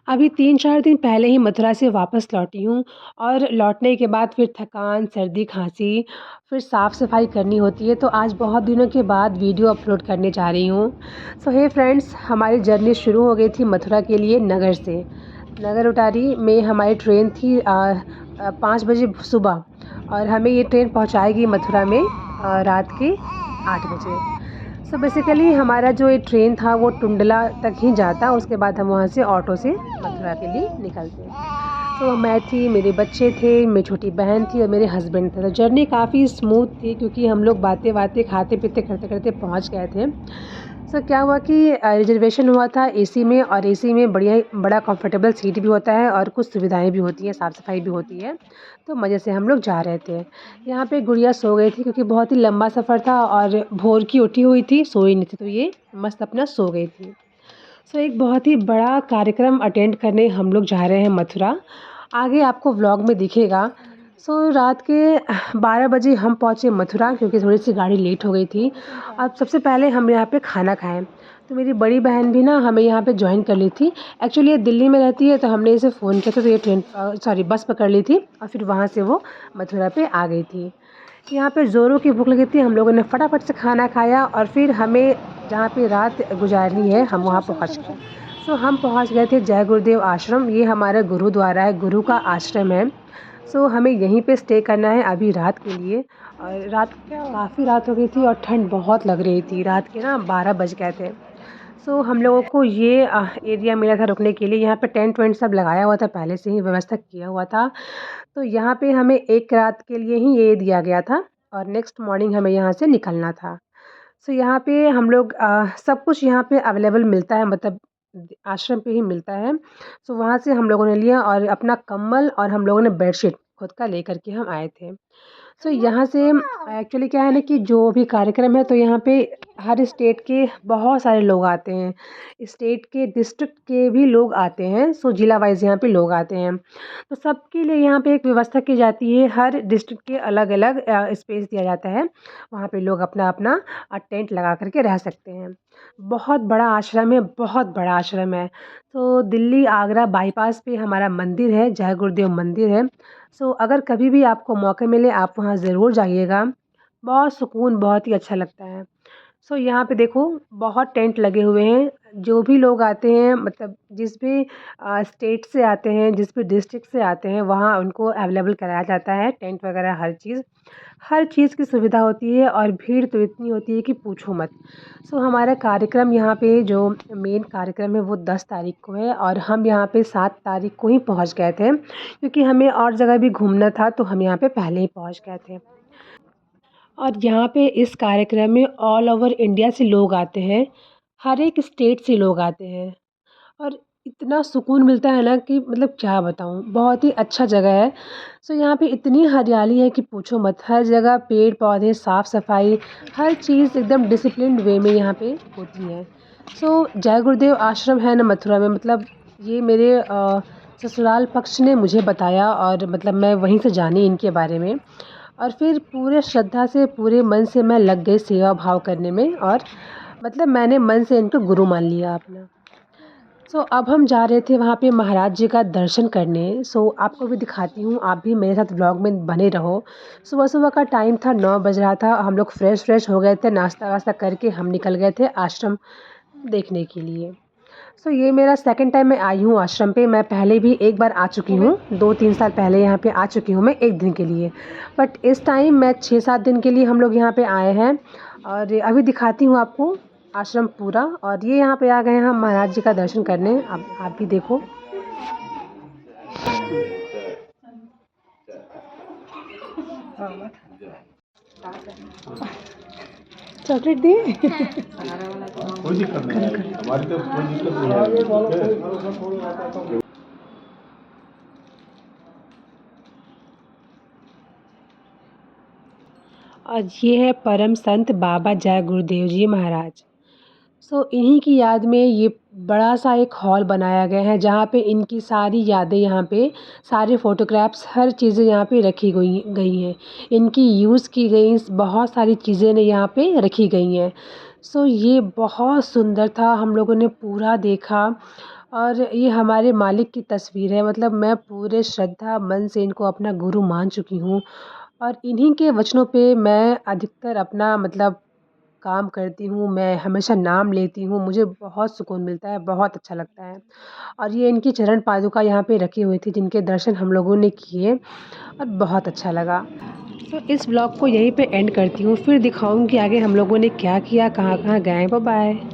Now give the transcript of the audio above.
अभी 3-4 दिन पहले ही मथुरा से वापस लौटी हूँ और लौटने के बाद फिर थकान, सर्दी, खाँसी, फिर साफ़-सफ़ाई करनी होती है, तो आज बहुत दिनों के बाद वीडियो अपलोड करने जा रही हूँ। सो हे फ्रेंड्स, हमारी जर्नी शुरू हो गई थी मथुरा के लिए नगर से। नगर उटारी में हमारी ट्रेन थी 5 बजे सुबह और हमें ये ट्रेन पहुँचाएगी मथुरा में रात के 8 बजे। सो बेसिकली हमारा जो ये ट्रेन था वो टुंडला तक ही जाता, उसके बाद हम वहाँ से ऑटो से मथुरा के लिए निकलते। तो मैं थी, मेरे बच्चे थे, मेरी छोटी बहन थी और मेरे हस्बैंड थे। तो जर्नी काफ़ी स्मूथ थी क्योंकि हम लोग बातें-वातें, खाते-पीते, करते-करते पहुँच गए थे। सो क्या हुआ कि रिज़र्वेशन हुआ था एसी में और एसी में बड़ा कंफर्टेबल सीट भी होता है और कुछ सुविधाएँ भी होती हैं, साफ़-सफ़ाई भी होती है। तो मज़े से हम लोग जा रहे थे। यहाँ पे गुड़िया सो गई थी क्योंकि बहुत ही लंबा सफ़र था और भोर की उठी हुई थी, सोई नहीं थी, तो ये मस्त अपना सो गई थी। सो एक बहुत ही बड़ा कार्यक्रम अटेंड करने हम लोग जा रहे हैं मथुरा। आगे आपको व्लॉग में दिखेगा। सो रात के 12 बजे हम पहुँचे मथुरा क्योंकि थोड़ी-सी गाड़ी लेट हो गई थी। अब सबसे पहले हम यहाँ पे खाना खाएँ। तो मेरी बड़ी बहन भी ना हमें यहाँ पे जॉइन कर ली थी। एक्चुअली ये दिल्ली में रहती है, तो हमने इसे फ़ोन किया था तो ये बस पकड़ ली थी और फिर वहाँ से वो मथुरा पे आ गई थी। यहाँ पे ज़ोरों की भूख लगी थी, हम लोगों ने फटाफट से खाना खाया और फिर हमें जहाँ पे रात गुज़ारनी है हम वहाँ पहुँच गए। सो हम पहुँच गए थे जय गुरुदेव आश्रम। ये हमारा गुरुद्वारा है, गुरु का आश्रम है। सो हमें यहीं पे स्टे करना है अभी रात के लिए। और रात क्या काफ़ी रात हो गई थी और ठंड बहुत लग रही थी। रात के ना 12 बज गए थे। सो हम लोगों को ये एरिया मिला था रुकने के लिए। यहाँ पे टेंट वेंट सब लगाया हुआ था, पहले से ही व्यवस्था किया हुआ था। तो यहाँ पे हमें 1 रात के लिए ही ये दिया गया था और नेक्स्ट मॉर्निंग हमें यहाँ से निकलना था। सो यहाँ पे हम लोग सब कुछ यहाँ पे अवेलेबल मिलता है, मतलब आश्रम पे ही मिलता है। सो वहाँ से हम लोगों ने लिया और अपना कंबल और हम लोगों ने बेडशीट खुद का लेकर के हम आए थे। सो यहाँ से एक्चुअली क्या है ना कि जो भी कार्यक्रम है तो यहाँ पे हर स्टेट के बहुत सारे लोग आते हैं। स्टेट के, डिस्ट्रिक्ट के भी लोग आते हैं। सो ज़िला वाइज़ यहाँ पे लोग आते हैं। तो सबके लिए यहाँ पे एक व्यवस्था की जाती है। हर डिस्ट्रिक्ट के अलग-अलग स्पेस दिया जाता है। वहाँ पे लोग अपना-अपना टेंट लगा कर के रह सकते हैं। बहुत बड़ा आश्रम है, बहुत बड़ा आश्रम है। तो दिल्ली आगरा बाईपास पे हमारा मंदिर है, जय गुरुदेव मंदिर है। सो अगर कभी भी आपको मौका मिले आप वहाँ ज़रूर जाइएगा। बहुत सुकून, बहुत ही अच्छा लगता है। सो यहाँ पे देखो बहुत टेंट लगे हुए हैं। जो भी लोग आते हैं, मतलब जिस भी स्टेट से आते हैं, जिस भी डिस्ट्रिक्ट से आते हैं, वहाँ उनको अवेलेबल कराया जाता है टेंट वगैरह हर चीज़। हर चीज़ की सुविधा होती है और भीड़ तो इतनी होती है कि पूछो मत। सो हमारा कार्यक्रम यहाँ पे जो मेन कार्यक्रम है वो 10 तारीख को है और हम यहाँ पे 7 तारीख को ही पहुँच गए थे क्योंकि हमें और जगह भी घूमना था, तो हम यहाँ पे पहले ही पहुँच गए थे। और यहाँ पे इस कार्यक्रम में ऑल ओवर इंडिया से लोग आते हैं, हर एक स्टेट से लोग आते हैं और इतना सुकून मिलता है ना कि मतलब क्या बताऊँ, बहुत ही अच्छा जगह है। सो यहाँ पे इतनी हरियाली है कि पूछो मत, हर जगह पेड़-पौधे, साफ-सफाई, हर चीज़ एकदम डिसिप्लिन्ड वे में यहाँ पे होती है। सो जय गुरुदेव आश्रम है ना मथुरा में, मतलब ये मेरे ससुराल पक्ष ने मुझे बताया और मतलब मैं वहीं से जानी इनके बारे में और फिर पूरे श्रद्धा से, पूरे मन से मैं लग गई सेवा भाव करने में और मतलब मैंने मन से इनको गुरु मान लिया अपना। सो अब हम जा रहे थे वहाँ पे महाराज जी का दर्शन करने। सो आपको भी दिखाती हूँ, आप भी मेरे साथ व्लॉग में बने रहो। सुबह-सुबह का टाइम था, 9 बज रहा था। हम लोग फ्रेश हो गए थे, नाश्ता-वास्ता करके हम निकल गए थे आश्रम देखने के लिए। सो ये मेरा सेकंड टाइम मैं आई हूँ आश्रम पे। मैं पहले भी एक बार आ चुकी हूँ, 2-3 साल पहले यहाँ पे आ चुकी हूँ मैं 1 दिन के लिए। बट इस टाइम मैं 6-7 दिन के लिए हम लोग यहाँ पे आए हैं और अभी दिखाती हूँ आपको आश्रम पूरा। और ये यहाँ पे आ गए हैं हम महाराज जी का दर्शन करने। अब आप भी देखो। चॉकलेट दी। कोई दिक्कत नहीं है, हमारी तरफ कोई दिक्कत नहीं है। और ये है परम संत बाबा जय गुरुदेव जी महाराज। सो इन्हीं की याद में ये बड़ा सा एक हॉल बनाया गया है जहाँ पे इनकी सारी यादें, यहाँ पे सारे फ़ोटोग्राफ्स, हर चीज़ें यहाँ पे रखी गई हैं। इनकी यूज़ की गई बहुत सारी चीज़ें ने यहाँ पे रखी गई हैं। सो ये बहुत सुंदर था, हम लोगों ने पूरा देखा और ये हमारे मालिक की तस्वीर है। मतलब मैं पूरे श्रद्धा मन से इनको अपना गुरु मान चुकी हूँ और इन्हीं के वचनों पे मैं अधिकतर अपना मतलब काम करती हूँ। मैं हमेशा नाम लेती हूँ, मुझे बहुत सुकून मिलता है, बहुत अच्छा लगता है। और ये इनकी चरण पादुका यहाँ पे रखी हुई थी, जिनके दर्शन हम लोगों ने किए और बहुत अच्छा लगा। तो इस व्लॉग को यहीं पे एंड करती हूँ, फिर दिखाऊँगी आगे हम लोगों ने क्या किया, कहाँ-कहाँ गए। Bye bye.